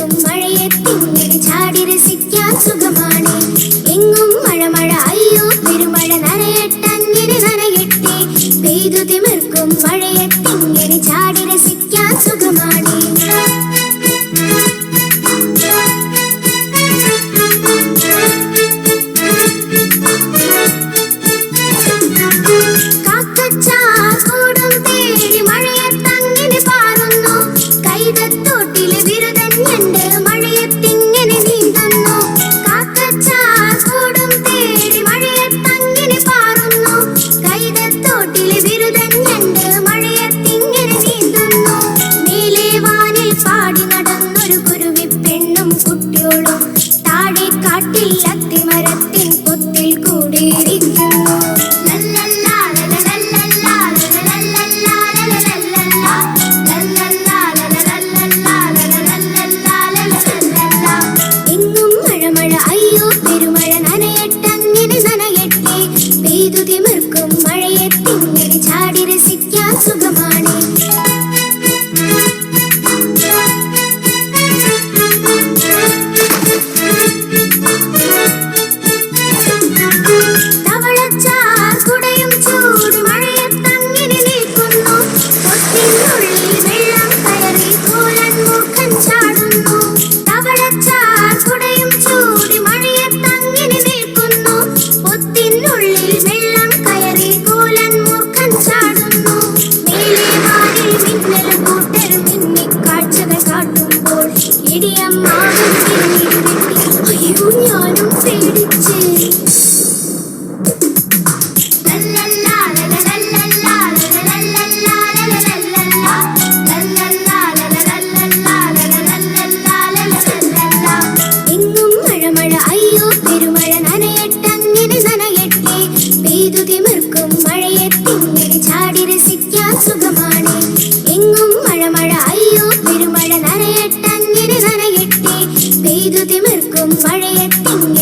തിമിർക്കും മഴയത്തിങ്ങനെ ചാടി രസിക്കാൻ സുഖമാണ്. എങ്ങും മഴ മഴ അയ്യോ പെരുമഴ നനയട്ടങ്ങനെ നനയട്ടെ. പെയ്തു തിമിർക്കും മഴയത്തിങ്ങനെ ചാടി രസിക്കാൻ സുഖമാണ്. താഴെ കാട്ടിൽ അത്തിമരത്തിൻ പൊത്തിൽ കൂടിയിരിക്കുന്നു. എങ്ങും മഴ മഴ അയ്യോ പെരുമഴ നനയട്ടങ്ങനെ നനയട്ടെ. പെയ്തു തിമിർക്കും മഴയത്തിങ്ങനെ ചാടി രസിക്കാൻ സുഖമാണ്. അയ്യോ ഞാനും പേടിച്ച്. എങ്ങും മഴ മഴ അയ്യോ പെരുമഴ നനയട്ടങ്ങനെ നനയട്ടെ. പെയ്തു തിമിർക്കും മഴയത്തിങ്ങനെ ചാടി രസിക്കാൻ സുഖമാണ്. എങ്ങും മഴ മഴ അയ്യോ പെരുമഴ നനയട്ടങ്ങനെ നനയട്ടെ. പെയ്തു തിമിർക്കും മഴയത്തിങ്ങനെ